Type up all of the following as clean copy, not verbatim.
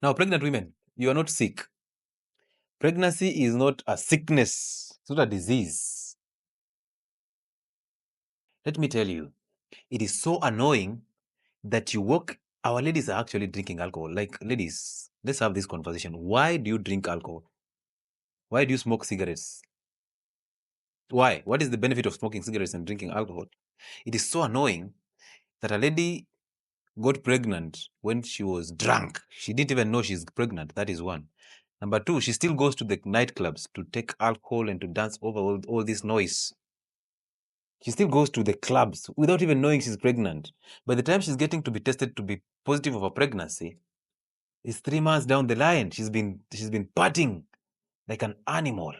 Now, pregnant women, you are not sick. Pregnancy is not a sickness. It's not a disease. Let me tell you, it is so annoying that you walk. Our ladies are actually drinking alcohol. Like, ladies, let's have this conversation. Why do you drink alcohol? Why do you smoke cigarettes? Why? What is the benefit of smoking cigarettes and drinking alcohol? It is so annoying that a lady got pregnant when she was drunk. She didn't even know she's pregnant. That is one. Number two, she still goes to the nightclubs to take alcohol and to dance over all this noise. She still goes to the clubs without even knowing she's pregnant. By the time she's getting to be tested to be positive of a pregnancy, it's 3 months down the line. She's been partying like an animal.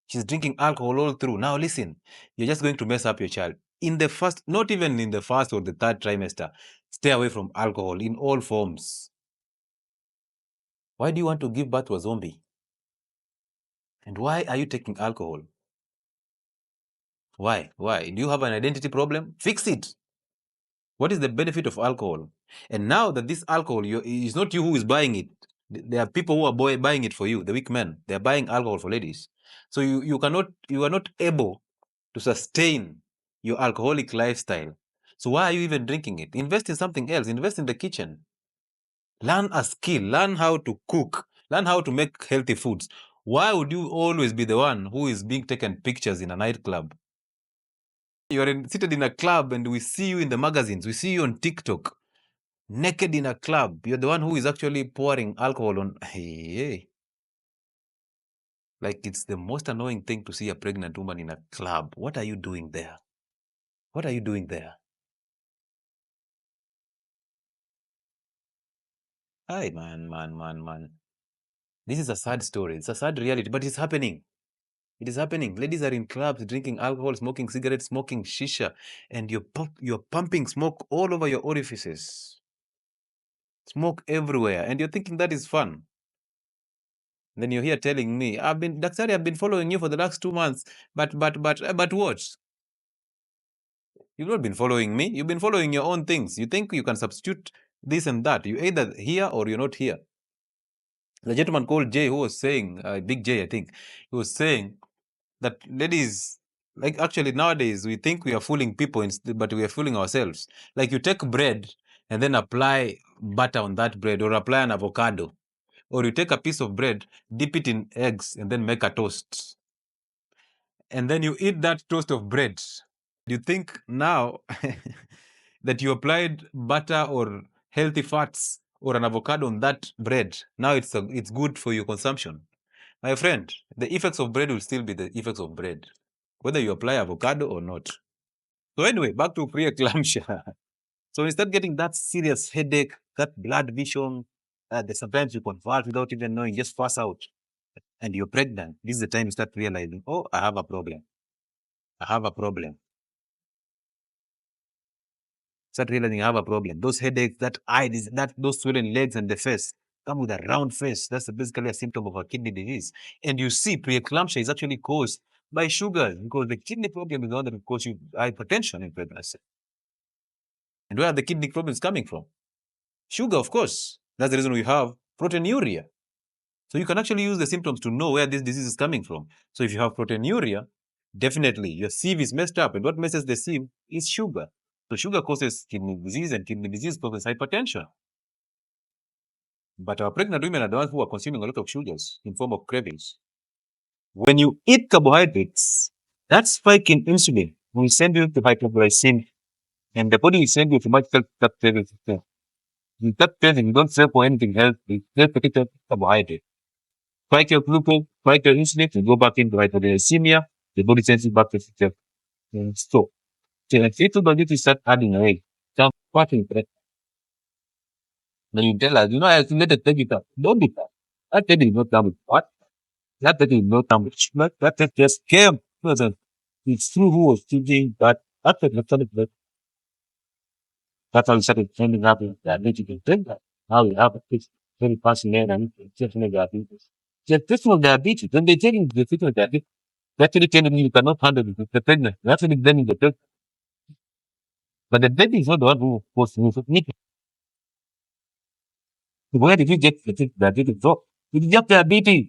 She's drinking alcohol all through. Now listen, you're just going to mess up your child. In the first, not even in the first or the third trimester, stay away from alcohol in all forms. Why do you want to give birth to a zombie? And why are you taking alcohol? Why? Why? Do you have an identity problem? Fix it. What is the benefit of alcohol? And now that this alcohol, it's not you who is buying it. There are people who are buying it for you, the weak men. They are buying alcohol for ladies. So you are not able to sustain your alcoholic lifestyle. So why are you even drinking it? Invest in something else. Invest in the kitchen. Learn a skill. Learn how to cook. Learn how to make healthy foods. Why would you always be the one who is being taken pictures in a nightclub? You are seated in a club and we see you in the magazines. We see you on TikTok, naked in a club. You're the one who is actually pouring alcohol on. Hey. Like, it's the most annoying thing to see a pregnant woman in a club. What are you doing there? What are you doing there? Hi, man. This is a sad story. It's a sad reality, but it's happening. It is happening. Ladies are in clubs drinking alcohol, smoking cigarettes, smoking shisha, and you're pumping smoke all over your orifices. Smoke everywhere, and you're thinking that is fun. And then you're here telling me, Daktari, I've been following you for the last 2 months, but what? You've not been following me. You've been following your own things. You think you can substitute this and that. You're either here or you're not here. The gentleman called Jay, who was saying, Big J, I think, he was saying that ladies, like, actually nowadays we think we are fooling people, but we are fooling ourselves. Like, you take bread and then apply butter on that bread, or apply an avocado, or you take a piece of bread, dip it in eggs, and then make a toast. And then you eat that toast of bread. You think now that you applied butter or healthy fats or an avocado on that bread, now it's good for your consumption. My friend, the effects of bread will still be the effects of bread, whether you apply avocado or not. So anyway, back to preeclampsia. So you start getting that serious headache, that blood vision, that sometimes you convert without even knowing, just pass out, and you're pregnant. This is the time you start realizing, oh, I have a problem. I have a problem. Start realizing you have a problem. Those headaches, that eye, those swollen legs and the face come with a round face. That's basically a symptom of a kidney disease. And you see, preeclampsia is actually caused by sugar, because the kidney problem is the one that will cause you hypertension in pregnancy. And where are the kidney problems coming from? Sugar, of course. That's the reason we have proteinuria. So you can actually use the symptoms to know where this disease is coming from. So if you have proteinuria, definitely your sieve is messed up. And what messes the sieve is sugar. So sugar causes kidney disease, and kidney disease causes hypertension. But our pregnant women are the ones who are consuming a lot of sugars in form of cravings. When you eat carbohydrates, that spike in insulin will send you to hypoglycemia, and the body will send you to multiple blood cravings. In blood craving, don't sell for anything else. It's particular carbohydrate. Spike your glucose, spike your insulin, and go back into hypoglycemia. The body sends you back to the store. So if you don't need to start adding away, start watching that. Then you tell us, I let it take it up. Don't be that. That baby is not done with what? That baby is not done with sugar. That baby just came. It's true who was thinking that baby is not done with. That's how we started trending up with that digital thing. Now we have a fix very fascinating and definitely diabetes. Gestational diabetes, when they take into the treatment diabetes, they actually telling you cannot handle the pregnant. They're actually blaming the pregnant. But the baby is not the one who was to need. Where did you get the diabetes from? You get diabetes.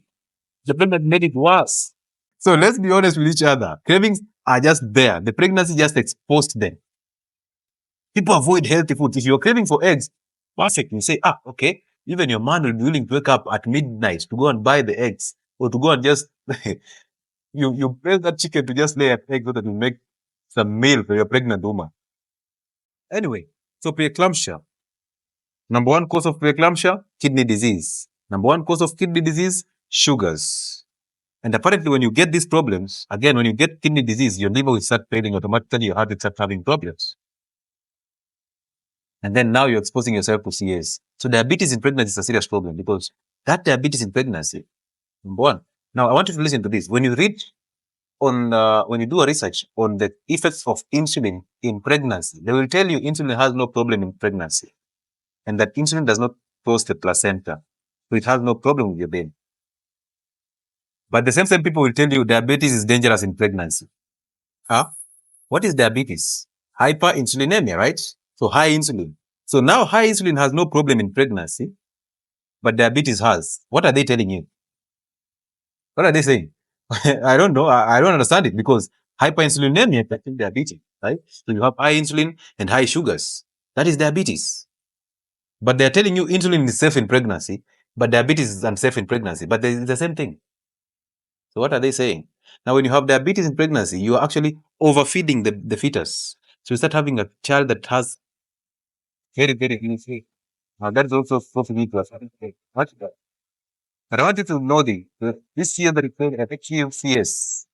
The pregnant made it worse. So let's be honest with each other. Cravings are just there. The pregnancy just exposed them. People avoid healthy food. If you're craving for eggs, perfect. You say, okay, even your man will be willing to wake up at midnight to go and buy the eggs or to go and just, you raise that chicken to just lay an egg so that you make some meal for your pregnant woman. Anyway, so preeclampsia. Number one cause of preeclampsia, kidney disease. Number one cause of kidney disease, sugars. And apparently, when you get these problems, again, when you get kidney disease, your liver will start failing automatically, your heart will start having problems. And then now you're exposing yourself to CS. So diabetes in pregnancy is a serious problem because that diabetes in pregnancy, number one. Now I want you to listen to this. When you read on, when you do a research on the effects of insulin in pregnancy, they will tell you insulin has no problem in pregnancy and that insulin does not cross the placenta. So it has no problem with your baby. But the same people will tell you diabetes is dangerous in pregnancy. Huh? What is diabetes? Hyperinsulinemia, right? So high insulin. So now high insulin has no problem in pregnancy, but diabetes has. What are they telling you? What are they saying? I don't know. I don't understand it because hyperinsulinemia is diabetes, right? So you have high insulin and high sugars. That is diabetes. But they're telling you insulin is safe in pregnancy, but diabetes is unsafe in pregnancy. But it's the same thing. So what are they saying? Now, when you have diabetes in pregnancy, you are actually overfeeding the fetus. So you start having a child that has very, very easy. Now, that is also supposed to be plus. But I want you to know this year that is HUCS.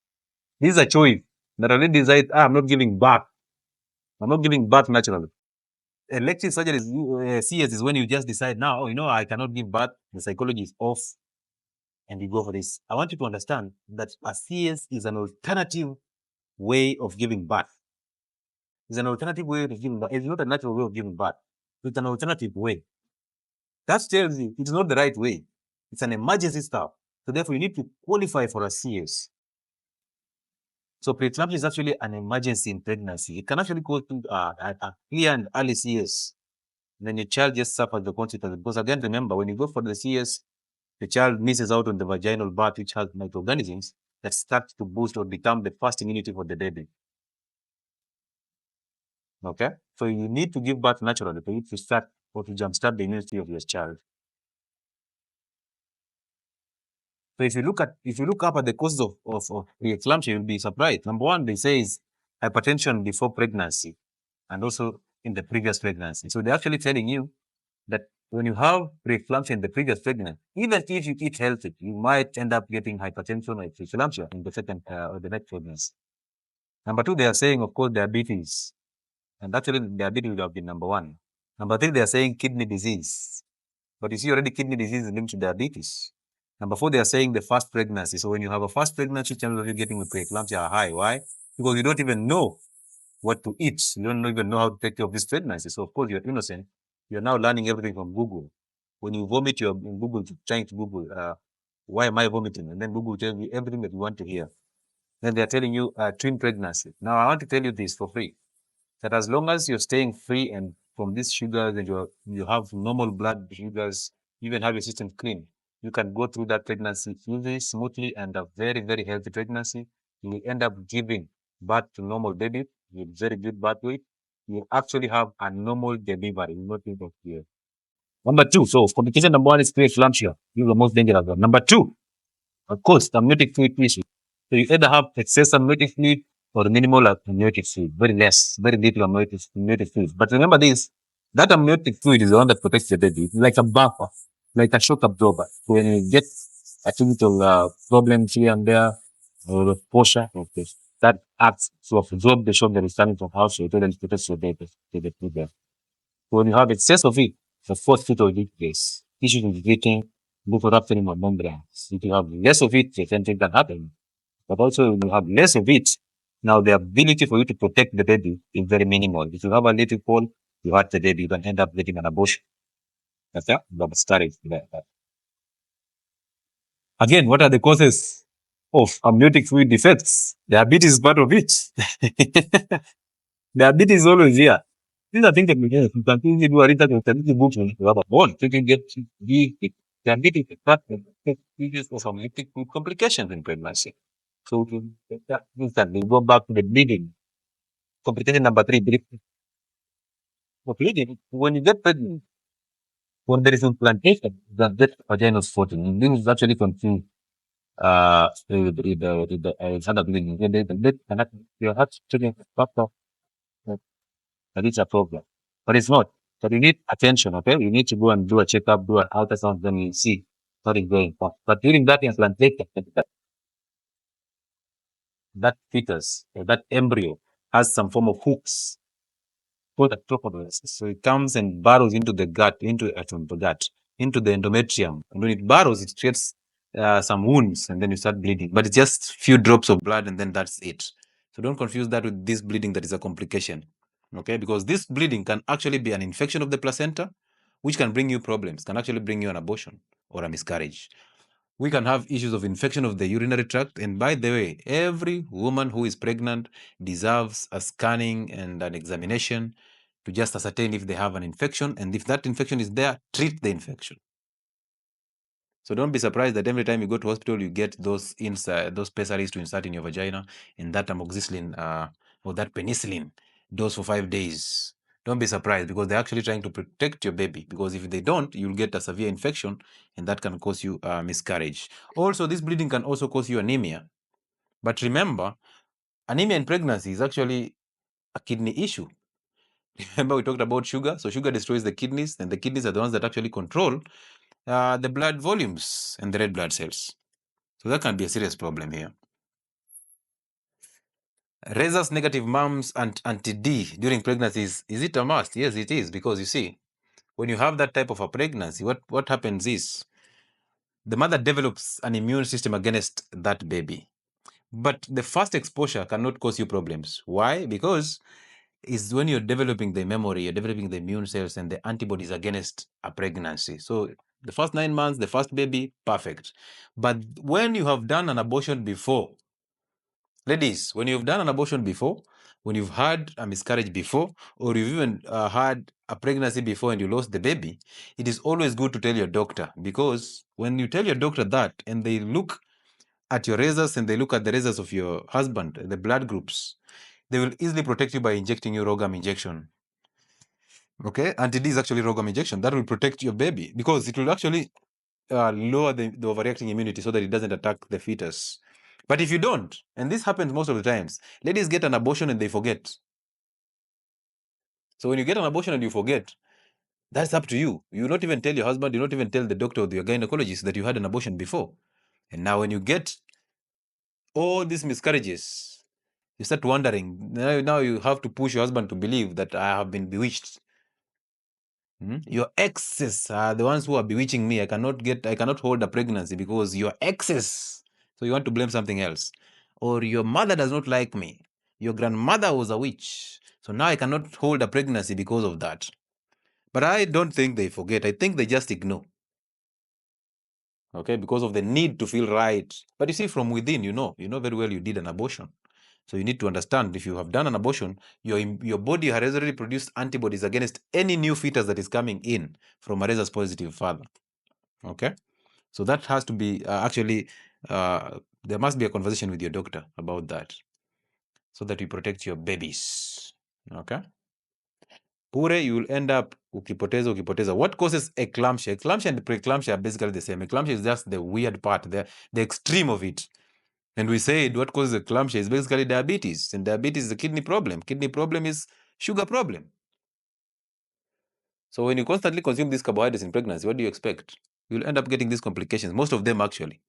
This is a choice that already decide, I'm not giving birth. I'm not giving birth naturally. Elective surgery is, CS is when you just decide now, I cannot give birth. The psychology is off and you go for this. I want you to understand that a CS is an alternative way of giving birth. It's an alternative way of giving birth. It's not a natural way of giving birth. It's an alternative way. That tells you it's not the right way. It's an emergency stuff. So therefore, you need to qualify for a CS. So preeclampsia is actually an emergency in pregnancy. It can actually cause a clear and early CS. And then your child just suffers the consequences. Because again, remember, when you go for the CS, the child misses out on the vaginal birth, which has microorganisms that start to boost or become the first immunity for the baby. Okay? So you need to give birth naturally for you to start or to jumpstart the immunity of your child. So if you look up at the causes of preeclampsia, you'll be surprised. Number one, they say is hypertension before pregnancy and also in the previous pregnancy. So they're actually telling you that when you have preeclampsia in the previous pregnancy, even if you eat healthy, you might end up getting hypertension or preeclampsia in the second or the next pregnancy. Number two, they are saying, of course, diabetes. And actually, diabetes would have been number one. Number three, they are saying kidney disease. But you see already kidney disease is linked to diabetes. Number four, they are saying the first pregnancy. So when you have a first pregnancy, chances of you getting the preeclampsia are high. Why? Because you don't even know what to eat. You don't even know how to take care of this pregnancy. So of course you're innocent. You're now learning everything from Google. When you vomit, you're in Google trying to Google, why am I vomiting? And then Google will tell you everything that you want to hear. Then they're telling you twin pregnancy. Now I want to tell you this for free. That as long as you're staying free and from these sugars and you have normal blood sugars, you even have your system clean, you can go through that pregnancy smoothly and a very, very healthy pregnancy. You will end up giving birth to normal baby with very good birth weight. You will actually have a normal delivery, not even here. Number two, so complication number one is preeclampsia. This is the most dangerous one. Number two, of course, amniotic fluid issue. So you either have excess amniotic fluid or minimal amniotic fluid, very little amniotic fluid. But remember this, that amniotic fluid is the one that protects the baby. It's like a buffer, like a shock absorber. So when you get a little problems here and there, or the posture, okay, that acts to absorb the shock that is coming from house, so it protects your baby. So when you have excess of it, the fourth fetal case, tissues is leaking, move rupturing of membranes. If you have less of it, the same thing can happen. But also, when you have less of it, now the ability for you to protect the baby is very minimal. If you have a little hole, you hurt the baby, you can end up getting an abortion. That's it. But starting there. Again, what are the causes of amniotic fluid defects? Diabetes is part of it. Diabetes is always here. these are things that you can easily do a research and study the books when you have a bond. So you can get diabetes, diseases or some food complications in pregnancy. So to that instantly go back to the bleeding. Complication number three, bleeding. When you get pregnant, when there is implantation, that vaginal spotting. This is actually confused. With the other bleeding. The blood cannot, your heart checking factor, that is a problem. But it's not. But you need attention, okay? You need to go and do a checkup, do an ultrasound, then you see what is going on. But during that implantation, that fetus or that embryo has some form of hooks put at top of it. So it comes and burrows into the gut, into the gut, into the endometrium. And when it burrows, it creates some wounds, and then you start bleeding. But it's just few drops of blood, and then that's it. So don't confuse that with this bleeding that is a complication. Okay, because this bleeding can actually be an infection of the placenta, which can bring you problems, can actually bring you an abortion or a miscarriage. We can have issues of infection of the urinary tract. And by the way, every woman who is pregnant deserves a scanning and an examination to just ascertain if they have an infection. And if that infection is there, treat the infection. So don't be surprised that every time you go to hospital, you get those pessaries to insert in your vagina, and that amoxicillin or that penicillin dose for 5 days. Don't be surprised, because they're actually trying to protect your baby, because if they don't, you'll get a severe infection, and that can cause you miscarriage. Also, this bleeding can also cause you anemia. But remember, anemia in pregnancy is actually a kidney issue. Remember we talked about sugar? So sugar destroys the kidneys, and the kidneys are the ones that actually control the blood volumes and the red blood cells. So that can be a serious problem here. Rhesus negative moms and anti-D during pregnancies, is it a must? Yes, it is, because you see, when you have that type of a pregnancy, what happens is the mother develops an immune system against that baby. But the first exposure cannot cause you problems. Why? Because it's when you're developing the memory, you're developing the immune cells and the antibodies against a pregnancy. So the first 9 months, the first baby, perfect. But when you have done an abortion before, ladies, when you've done an abortion before, when you've had a miscarriage before, or you've even had a pregnancy before and you lost the baby, it is always good to tell your doctor, because when you tell your doctor that and they look at your results and they look at the results of your husband, the blood groups, they will easily protect you by injecting you Rogam injection. Okay, anti-D is actually Rogam injection that will protect your baby, because it will actually lower the overreacting immunity so that it doesn't attack the fetus. But if you don't, and this happens most of the times, ladies get an abortion and they forget. So when you get an abortion and you forget, that's up to you. You not even tell your husband, you not even tell the doctor or your gynecologist that you had an abortion before. And now when you get all these miscarriages, you start wondering. Now you have to push your husband to believe that I have been bewitched. Your exes are the ones who are bewitching me. I cannot hold a pregnancy because your exes. So you want to blame something else. Or your mother does not like me. Your grandmother was a witch. So now I cannot hold a pregnancy because of that. But I don't think they forget. I think they just ignore. Okay, because of the need to feel right. But you see, from within, you know very well you did an abortion. So you need to understand, if you have done an abortion, your body has already produced antibodies against any new fetus that is coming in from a rhesus positive father. Okay, so that has to be there must be a conversation with your doctor about that, so that you protect your babies. Okay, Pure, you will end up ukipoteza. What causes eclampsia? Eclampsia and preeclampsia are basically the same. Eclampsia is just the weird part, the extreme of it. And we said what causes eclampsia is basically diabetes. And diabetes is a kidney problem. Kidney problem is sugar problem. So when you constantly consume these carbohydrates in pregnancy, what do you expect? You'll end up getting these complications, most of them actually,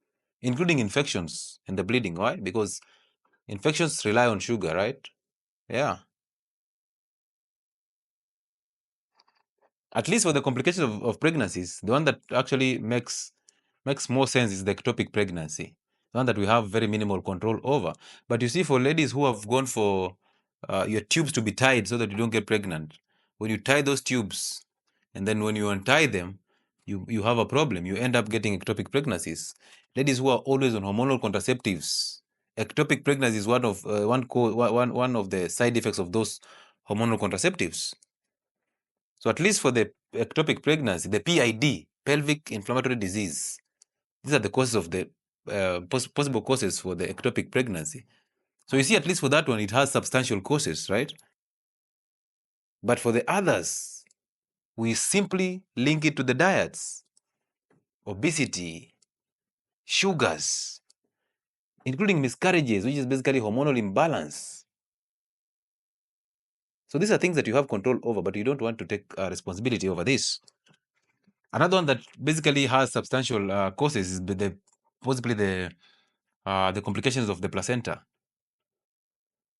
including infections and the bleeding. Why? Because infections rely on sugar, right? Yeah. At least for the complications of pregnancies, the one that actually makes more sense is the ectopic pregnancy, the one that we have very minimal control over. But you see, for ladies who have gone for your tubes to be tied so that you don't get pregnant, when you tie those tubes and then when you untie them, you have a problem. You end up getting ectopic pregnancies. Ladies who are always on hormonal contraceptives, ectopic pregnancy is one of the side effects of those hormonal contraceptives. So at least for the ectopic pregnancy, the PID, pelvic inflammatory disease, these are the causes of the possible causes for the ectopic pregnancy. So you see, at least for that one, it has substantial causes, right? But for the others, we simply link it to the diets, obesity, sugars, including miscarriages, which is basically hormonal imbalance. So these are things that you have control over, but you don't want to take responsibility over this. Another one that basically has substantial causes is possibly the complications of the placenta.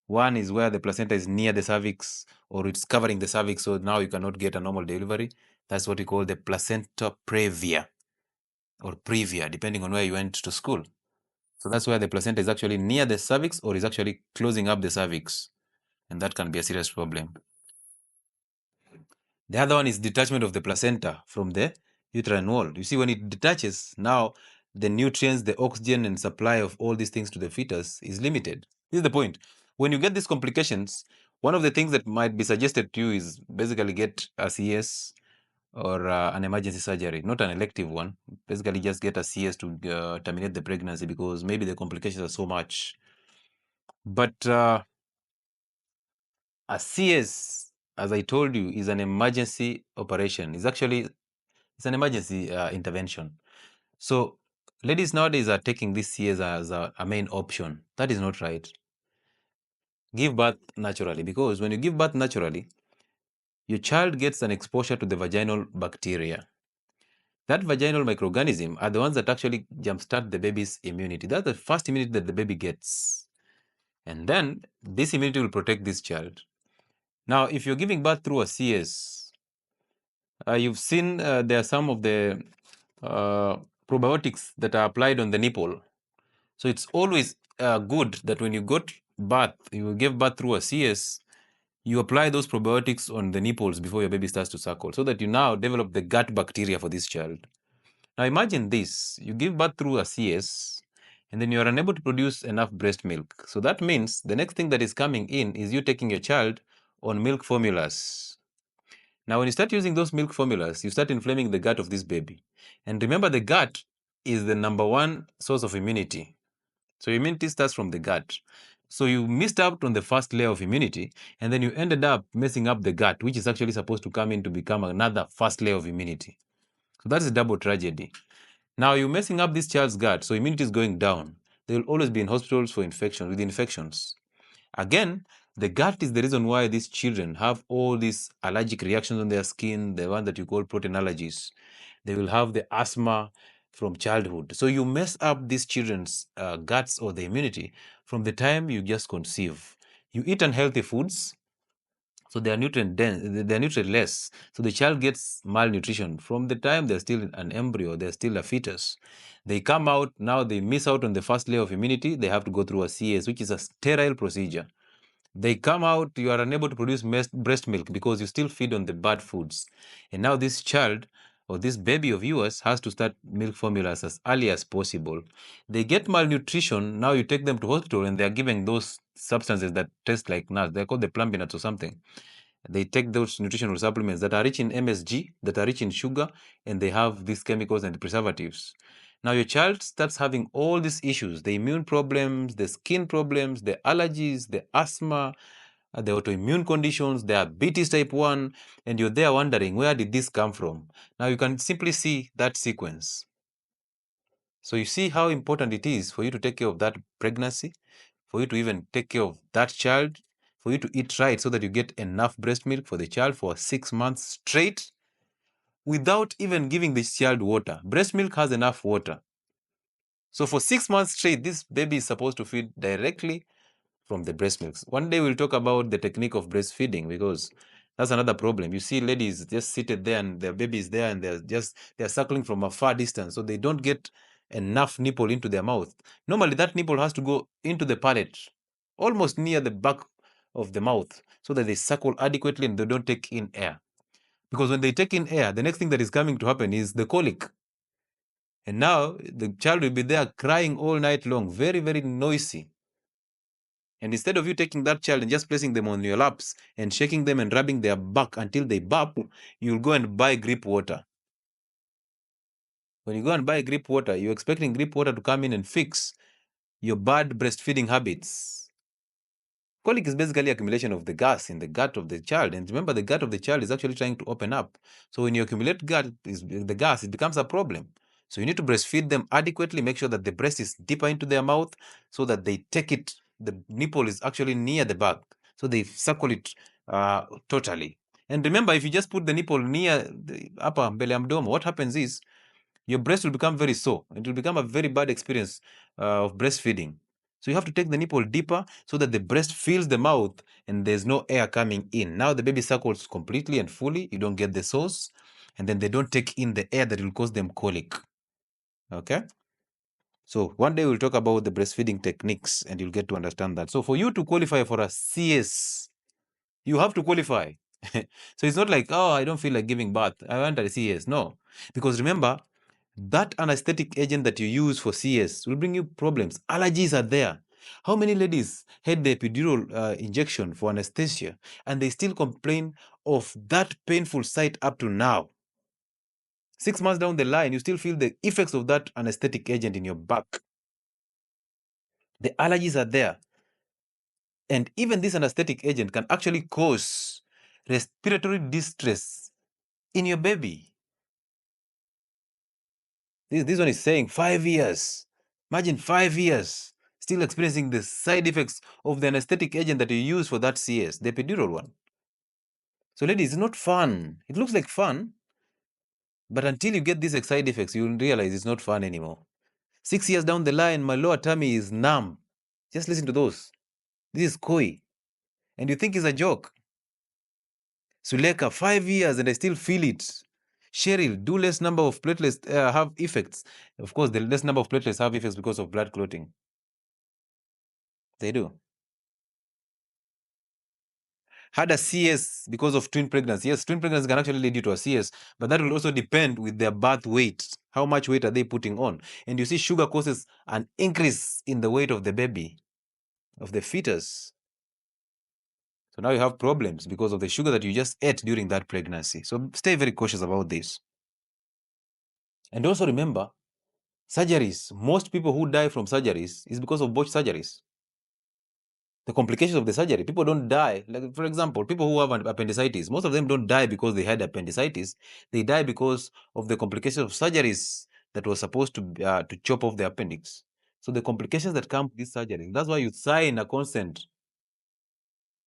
One is where the placenta is near the cervix or it's covering the cervix, so now you cannot get a normal delivery. That's what we call the placenta previa or previa, depending on where you went to school. So that's where the placenta is actually near the cervix or is actually closing up the cervix, and that can be a serious problem. The other one is detachment of the placenta from the uterine wall. You see, when it detaches, now the nutrients, the oxygen, and supply of all these things to the fetus is limited. This is the point. When you get these complications, one of the things that might be suggested to you is basically get a CS or an emergency surgery, not an elective one. Basically, just get a CS to terminate the pregnancy because maybe the complications are so much. But a CS, as I told you, is an emergency operation. It's an emergency intervention. So ladies nowadays are taking this CS as a main option. That is not right. Give birth naturally, because when you give birth naturally, your child gets an exposure to the vaginal bacteria. That vaginal microorganism are the ones that actually jumpstart the baby's immunity. That's the first immunity that the baby gets. And then this immunity will protect this child. Now, if you're giving birth through a CS, you've seen there are some of the probiotics that are applied on the nipple. So it's always good that when you got birth, you give birth through a CS, you apply those probiotics on the nipples before your baby starts to suckle, so that you now develop the gut bacteria for this child. Now imagine this, you give birth through a CS, and then you are unable to produce enough breast milk. So that means the next thing that is coming in is you taking your child on milk formulas. Now, when you start using those milk formulas, you start inflaming the gut of this baby. And remember, the gut is the number one source of immunity. So immunity starts from the gut. So you missed out on the first layer of immunity, and then you ended up messing up the gut, which is actually supposed to come in to become another first layer of immunity. So that is a double tragedy. Now you're messing up this child's gut, so immunity is going down. They will always be in hospitals for with infections. Again, the gut is the reason why these children have all these allergic reactions on their skin, the one that you call protein allergies. They will have the asthma from childhood. So you mess up these children's guts or the immunity from the time you just conceive. You eat unhealthy foods, so they are nutrient dense, they are nutrient less. So the child gets malnutrition from the time they're still an embryo, they're still a fetus. They come out, now they miss out on the first layer of immunity, they have to go through a CS, which is a sterile procedure. They come out, you are unable to produce breast milk because you still feed on the bad foods. And now this child or this baby of yours has to start milk formulas as early as possible. They get malnutrition, now you take them to hospital and they are giving those substances that taste like nuts. They're called the plumbinets or something. They take those nutritional supplements that are rich in MSG, that are rich in sugar, and they have these chemicals and preservatives. Now your child starts having all these issues, the immune problems, the skin problems, the allergies, the asthma, the autoimmune conditions, diabetes type 1, and you're there wondering, where did this come from? Now you can simply see that sequence. So you see how important it is for you to take care of that pregnancy, for you to even take care of that child, for you to eat right so that you get enough breast milk for the child for 6 months straight without even giving this child water. Breast milk has enough water. So for 6 months straight, this baby is supposed to feed directly from the breast milk. One day we'll talk about the technique of breastfeeding, because that's another problem. You see ladies just seated there and their baby is there and they're suckling from a far distance, so they don't get enough nipple into their mouth. Normally that nipple has to go into the palate, almost near the back of the mouth, so that they suckle adequately and they don't take in air. Because when they take in air, the next thing that is coming to happen is the colic. And now the child will be there crying all night long, very, very noisy. And instead of you taking that child and just placing them on your laps and shaking them and rubbing their back until they burp, you'll go and buy grip water. When you go and buy grip water, you're expecting grip water to come in and fix your bad breastfeeding habits. Colic is basically accumulation of the gas in the gut of the child. And remember, the gut of the child is actually trying to open up. So when you accumulate the gas, it becomes a problem. So you need to breastfeed them adequately, make sure that the breast is deeper into their mouth so that they take it, the nipple is actually near the back. So they circle it totally. And remember, if you just put the nipple near the upper mbele ya mdomo, what happens is your breast will become very sore. It will become a very bad experience of breastfeeding. So you have to take the nipple deeper so that the breast fills the mouth and there's no air coming in. Now the baby suckles completely and fully. You don't get the sauce, and then they don't take in the air that will cause them colic. Okay? So one day we'll talk about the breastfeeding techniques and you'll get to understand that. So for you to qualify for a CS, you have to qualify. So it's not like, oh, I don't feel like giving birth, I want a CS. No. Because remember, that anesthetic agent that you use for CS will bring you problems. Allergies are there. How many ladies had the epidural injection for anesthesia and they still complain of that painful site up to now? 6 months down the line, you still feel the effects of that anesthetic agent in your back. The allergies are there. And even this anesthetic agent can actually cause respiratory distress in your baby. This one is saying 5 years. Imagine 5 years still experiencing the side effects of the anesthetic agent that you use for that CS, the epidural one. So ladies, it's not fun. It looks like fun, but until you get these side effects, you'll realize it's not fun anymore. 6 years down the line, my lower tummy is numb. Just listen to those. This is koi. And you think it's a joke. Suleka, 5 years and I still feel it. Cheryl, do less number of platelets have effects. Of course, the less number of platelets have effects because of blood clotting. They do. Had a CS because of twin pregnancy. Yes, twin pregnancy can actually lead you to a CS, but that will also depend with their birth weight. How much weight are they putting on? And you see, sugar causes an increase in the weight of the baby, of the fetus. So now you have problems because of the sugar that you just ate during that pregnancy. So stay very cautious about this. And also remember, surgeries, most people who die from surgeries is because of botched surgeries. The complications of the surgery, people don't die. Like, for example, people who have appendicitis, most of them don't die because they had appendicitis. They die because of the complications of surgeries that were supposed to chop off the appendix. So the complications that come with this surgery, that's why you sign a consent.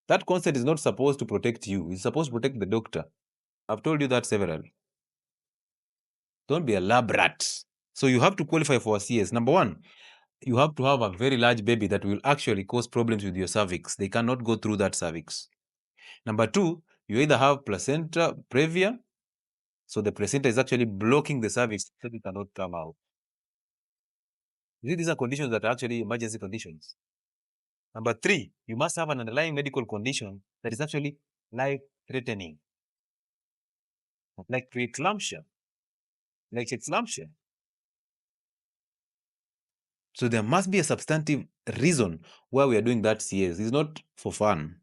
That consent is not supposed to protect you. It's supposed to protect the doctor. I've told you that several. Don't be a lab rat. So you have to qualify for a CS. Number one, you have to have a very large baby that will actually cause problems with your cervix. They cannot go through that cervix. Number two, you either have placenta previa, so the placenta is actually blocking the cervix so it cannot come out. You see, these are conditions that are actually emergency conditions. Number three, you must have an underlying medical condition that is actually life-threatening, like preeclampsia, like eclampsia. So there must be a substantive reason why we are doing that CS. It's not for fun.